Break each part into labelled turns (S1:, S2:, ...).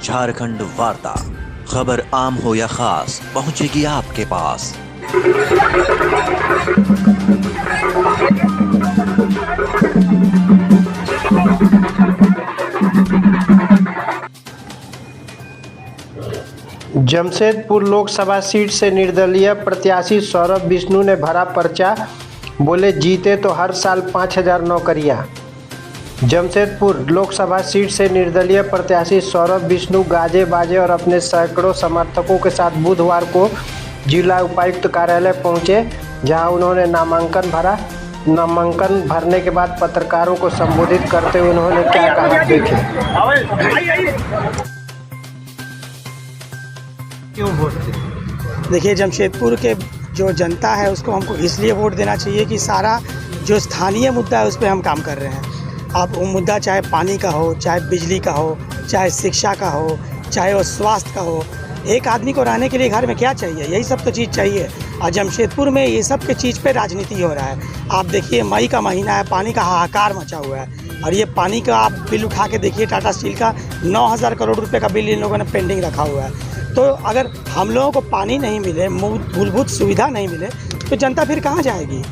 S1: झारखंड वार्ता, खबर आम हो या खास, पहुंचेगी आपके पास।
S2: जमशेदपुर लोकसभा सीट से निर्दलीय प्रत्याशी सौरभ विष्णु ने भरा पर्चा, बोले जीते तो हर साल 5000 नौकरियां। जमशेदपुर लोकसभा सीट से निर्दलीय प्रत्याशी सौरभ विष्णु गाजे बाजे और अपने सैकड़ों समर्थकों के साथ बुधवार को जिला उपायुक्त कार्यालय पहुंचे, जहां उन्होंने नामांकन भरा। नामांकन भरने के बाद पत्रकारों को संबोधित करते हुए उन्होंने क्या कहा, देखें।
S3: क्यों वोट देखिए, जमशेदपुर के जो जनता है उसको हमको इसलिए वोट देना चाहिए कि सारा जो स्थानीय मुद्दा है उस पर हम काम कर रहे हैं। अब वो मुद्दा चाहे पानी का हो, चाहे बिजली का हो, चाहे शिक्षा का हो, चाहे वो स्वास्थ्य का हो। एक आदमी को रहने के लिए घर में क्या चाहिए? यही सब तो चीज़ चाहिए। और जमशेदपुर में ये सब के चीज़ पे राजनीति हो रहा है। आप देखिए, मई का महीना है, पानी का हाहाकार मचा हुआ है। और ये पानी का आप बिल उठा के देखिए, टाटा स्टील का 9000 करोड़ रुपए का बिल इन लोगों ने पेंडिंग रखा हुआ है। तो अगर हम लोगों को पानी नहीं मिले, मूलभूत सुविधा नहीं मिले, तो जनता फिर कहाँ जाएगी?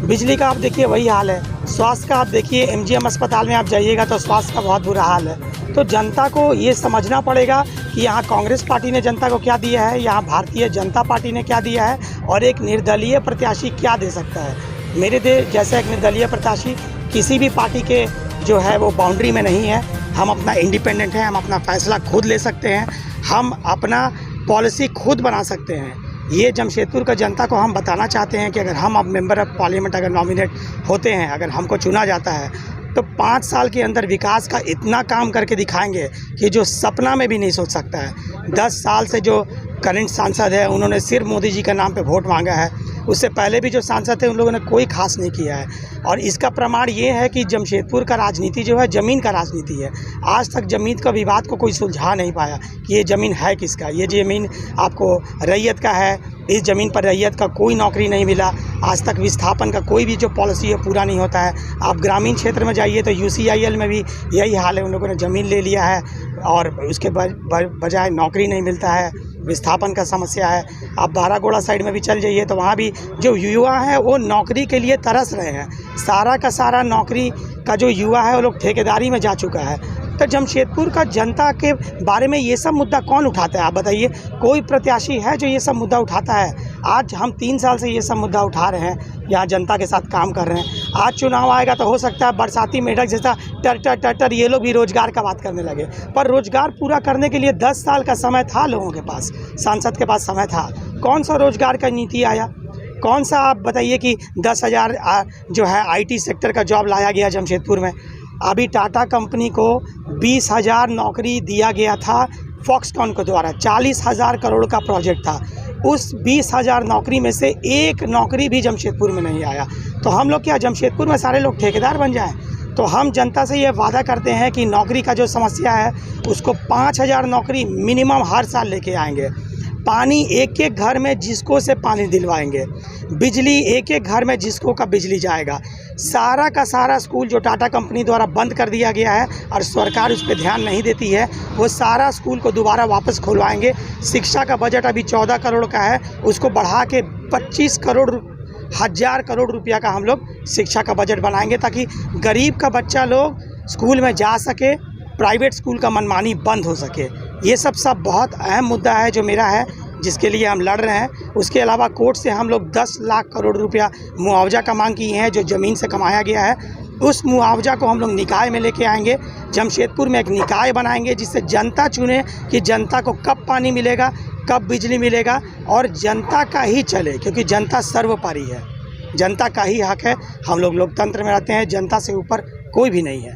S3: बिजली का आप देखिए वही हाल है। स्वास्थ्य का आप देखिए, MGM अस्पताल में आप जाइएगा तो स्वास्थ्य का बहुत बुरा हाल है। तो जनता को ये समझना पड़ेगा कि यहाँ कांग्रेस पार्टी ने जनता को क्या दिया है, यहाँ भारतीय जनता पार्टी ने क्या दिया है, और एक निर्दलीय प्रत्याशी क्या दे सकता है। मेरे जैसा एक निर्दलीय प्रत्याशी किसी भी पार्टी के जो है वो बाउंड्री में नहीं है। हम अपना इंडिपेंडेंट हैं, हम अपना फैसला खुद ले सकते हैं, हम अपना पॉलिसी खुद बना सकते हैं। ये जमशेदपुर का जनता को हम बताना चाहते हैं कि अगर हम अब मेंबर ऑफ पार्लियामेंट अगर नॉमिनेट होते हैं, अगर हमको चुना जाता है, तो 5 साल के अंदर विकास का इतना काम करके दिखाएंगे कि जो सपना में भी नहीं सोच सकता है। 10 साल से जो करंट सांसद है उन्होंने सिर्फ मोदी जी के नाम पे वोट मांगा है। उससे पहले भी जो सांसद थे उन लोगों ने कोई खास नहीं किया है। और इसका प्रमाण ये है कि जमशेदपुर का राजनीति जो है ज़मीन का राजनीति है। आज तक ज़मीन का विवाद को कोई सुलझा नहीं पाया कि ये ज़मीन है किसका। ये ज़मीन आपको रैयत का है, इस ज़मीन पर रैयत का कोई नौकरी नहीं मिला। आज तक विस्थापन का कोई भी जो पॉलिसी है पूरा नहीं होता है। आप ग्रामीण क्षेत्र में जाइए तो UCIL में भी यही हाल है, उन लोगों ने ज़मीन ले लिया है और उसके बजाय नौकरी नहीं मिलता है, विस्थापन का समस्या है। आप बारागोड़ा साइड में भी चल जाइए तो वहाँ भी जो युवा हैं वो नौकरी के लिए तरस रहे हैं। सारा का सारा नौकरी का जो युवा है वो लोग ठेकेदारी में जा चुका है। तो जमशेदपुर का जनता के बारे में ये सब मुद्दा कौन उठाता है? आप बताइए, कोई प्रत्याशी है जो ये सब मुद्दा उठाता है? आज हम 3 साल से ये सब मुद्दा उठा रहे हैं, यहाँ जनता के साथ काम कर रहे हैं। आज चुनाव आएगा तो हो सकता है बरसाती मेढक जैसा टर ये लोग भी रोजगार का बात करने लगे। पर रोजगार पूरा करने के लिए 10 साल का समय था लोगों के पास, सांसद के पास समय था। कौन सा रोजगार का नीति आया? कौन सा आप बताइए कि 10,000 जो है IT सेक्टर का जॉब लाया गया जमशेदपुर में। अभी टाटा कंपनी को 20,000 नौकरी दिया गया था फॉक्सकॉन के द्वारा। 40,000 करोड़ का प्रोजेक्ट था। उस 20,000 नौकरी में से एक नौकरी भी जमशेदपुर में नहीं आया। तो हम लोग क्या जमशेदपुर में सारे लोग ठेकेदार बन जाएं? तो हम जनता से ये वादा करते हैं कि नौकरी का जो समस्या है उसको 5,000 नौकरी मिनिमम हर साल लेके आएंगे। पानी एक एक घर में जिसको से पानी दिलवाएंगे। बिजली एक एक घर में जिसको का बिजली जाएगा। सारा का सारा स्कूल जो टाटा कंपनी द्वारा बंद कर दिया गया है और सरकार उस पर ध्यान नहीं देती है, वो सारा स्कूल को दोबारा वापस खुलवाएंगे। शिक्षा का बजट अभी 14 करोड़ का है, उसको बढ़ा के 25 करोड़ 1000 करोड़ रुपया का हम लोग शिक्षा का बजट बनाएंगे, ताकि गरीब का बच्चा लोग स्कूल में जा सके, प्राइवेट स्कूल का मनमानी बंद हो सके। ये सब बहुत अहम मुद्दा है जो मेरा है, जिसके लिए हम लड़ रहे हैं। उसके अलावा कोर्ट से हम लोग 10 लाख करोड़ रुपया मुआवजा का मांग की है जो ज़मीन से कमाया गया है। उस मुआवजा को हम लोग निकाय में लेके आएंगे। जमशेदपुर में एक निकाय बनाएंगे जिससे जनता चुने कि जनता को कब पानी मिलेगा, कब बिजली मिलेगा, और जनता का ही चले, क्योंकि जनता सर्वोपरि है, जनता का ही हक है। हम लोग लोकतंत्र में रहते हैं, जनता से ऊपर कोई भी नहीं है।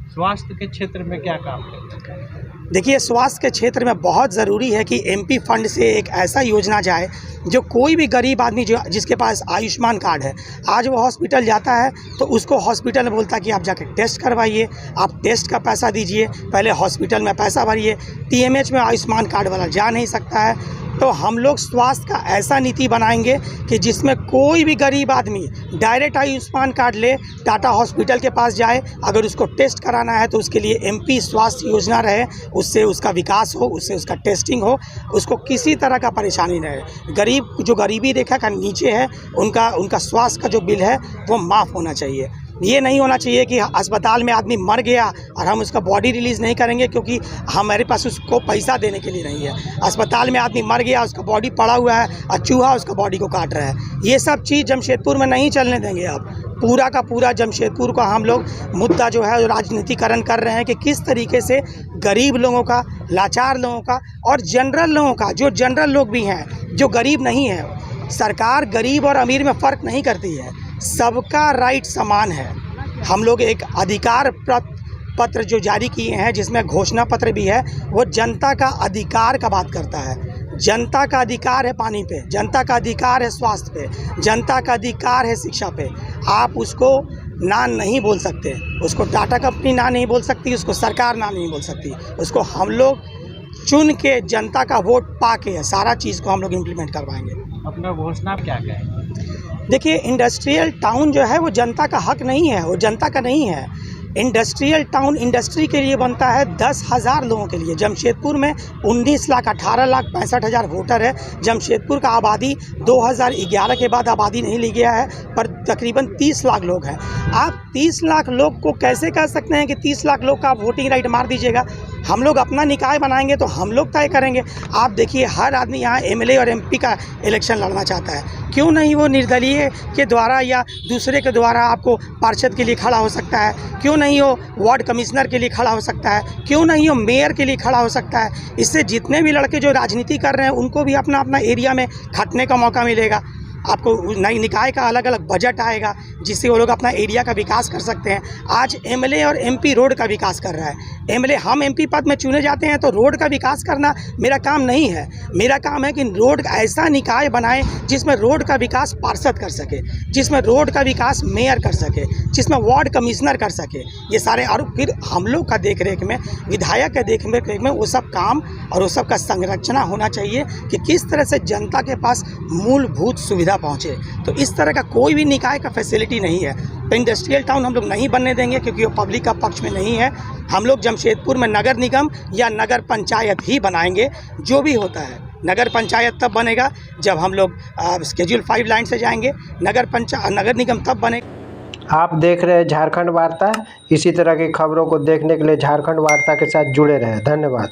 S4: स्वास्थ्य के क्षेत्र में क्या काम है?
S3: देखिए, स्वास्थ्य के क्षेत्र में बहुत ज़रूरी है कि MP फंड से एक ऐसा योजना जाए जो कोई भी गरीब आदमी जो जिसके पास आयुष्मान कार्ड है, आज वो हॉस्पिटल जाता है तो उसको हॉस्पिटल में बोलता है कि आप जाके टेस्ट करवाइए, आप टेस्ट का पैसा दीजिए, पहले हॉस्पिटल में पैसा भरिए। TMH में आयुष्मान कार्ड वाला जा नहीं सकता है, तो हम लोग स्वास्थ्य का ऐसा नीति बनाएंगे कि जिसमें कोई भी गरीब आदमी डायरेक्ट आयुष्मान कार्ड ले, टाटा हॉस्पिटल के पास जाए, अगर उसको टेस्ट कराना है तो उसके लिए एमपी स्वास्थ्य योजना रहे, उससे उसका विकास हो, उससे उसका टेस्टिंग हो, उसको किसी तरह का परेशानी न रहे। गरीब जो गरीबी रेखा का नीचे है उनका स्वास्थ्य का जो बिल है वो माफ़ होना चाहिए। ये नहीं होना चाहिए कि अस्पताल में आदमी मर गया और हम उसका बॉडी रिलीज़ नहीं करेंगे क्योंकि हमारे पास उसको पैसा देने के लिए नहीं है। अस्पताल में आदमी मर गया, उसका बॉडी पड़ा हुआ है और चूहा उसका बॉडी को काट रहा है। ये सब चीज़ जमशेदपुर में नहीं चलने देंगे। अब पूरा का पूरा जमशेदपुर का हम लोग मुद्दा जो है राजनीतिकरण कर रहे हैं कि किस तरीके से गरीब लोगों का, लाचार लोगों का और जनरल लोगों का, जो जनरल लोग भी हैं जो गरीब नहीं हैं, सरकार गरीब और अमीर में फ़र्क नहीं करती है, सबका राइट समान है। हम लोग एक अधिकार पत्र जो जारी किए हैं जिसमें घोषणा पत्र भी है, वो जनता का अधिकार का बात करता है। जनता का अधिकार है पानी पे, जनता का अधिकार है स्वास्थ्य पे, जनता का अधिकार है शिक्षा पे। आप उसको ना नहीं बोल सकते, उसको टाटा कंपनी ना नहीं बोल सकती, उसको सरकार ना नहीं बोल सकती, उसको हम लोग चुन के जनता का वोट पा के सारा चीज़ को हम लोग इम्प्लीमेंट करवाएंगे।
S4: अपना घोषणा क्या कहें?
S3: देखिए, इंडस्ट्रियल टाउन जो है वो जनता का हक नहीं है, वो जनता का नहीं है। इंडस्ट्रियल टाउन इंडस्ट्री के लिए बनता है 10,000 लोगों के लिए। जमशेदपुर में 19,18,65,000 वोटर है। जमशेदपुर का आबादी 2011 के बाद आबादी नहीं ली गया है, पर तकरीबन 30 लाख लोग हैं। आप 30 लाख लोग को कैसे कह सकते हैं कि 30 लाख लोग का आप वोटिंग राइट मार दीजिएगा? हम लोग अपना निकाय बनाएंगे तो हम लोग तय करेंगे। आप देखिए, हर आदमी यहाँ एमएलए और एमपी का इलेक्शन लड़ना चाहता है, क्यों नहीं वो निर्दलीय के द्वारा या दूसरे के द्वारा आपको पार्षद के लिए खड़ा हो सकता है? क्यों नहीं हो वार्ड कमिश्नर के लिए खड़ा हो सकता है? क्यों नहीं हो मेयर के लिए खड़ा हो सकता है? इससे जितने भी लड़के जो राजनीति कर रहे हैं उनको भी अपना अपना एरिया में खटने का मौका मिलेगा। आपको नई निकाय का अलग अलग बजट आएगा जिससे वो लोग अपना एरिया का विकास कर सकते हैं। आज एमएलए और एमपी रोड का विकास कर रहा है। एमएलए हम एमपी पद में चुने जाते हैं तो रोड का विकास करना मेरा काम नहीं है। मेरा काम है कि रोड ऐसा निकाय बनाए जिसमें रोड का विकास पार्षद कर सके, जिसमें रोड का विकास मेयर कर सके, जिसमें वार्ड कमिश्नर कर सके। ये सारे, और फिर हम लोग का देख रेख में, विधायक के देख रेख में वो सब काम और वो सब का संरचना होना चाहिए कि किस तरह से जनता के पास मूलभूत सुविधा पहुंचे। तो इस तरह का कोई भी निकाय का फैसिलिटी नहीं है। तो इंडस्ट्रियल टाउन हम लोग नहीं बनने देंगे क्योंकि वो पब्लिक का पक्ष में नहीं है। हम लोग जमशेदपुर में नगर निगम या नगर पंचायत ही बनाएंगे। जो भी होता है, नगर पंचायत तब बनेगा जब हम लोग स्केड्यूल 5 लाइन से जाएंगे। नगर निगम तब बनेगा।
S2: आप देख रहे हैं झारखंड वार्ता। इसी तरह की खबरों को देखने के लिए झारखंड वार्ता के साथ जुड़े रहें। धन्यवाद।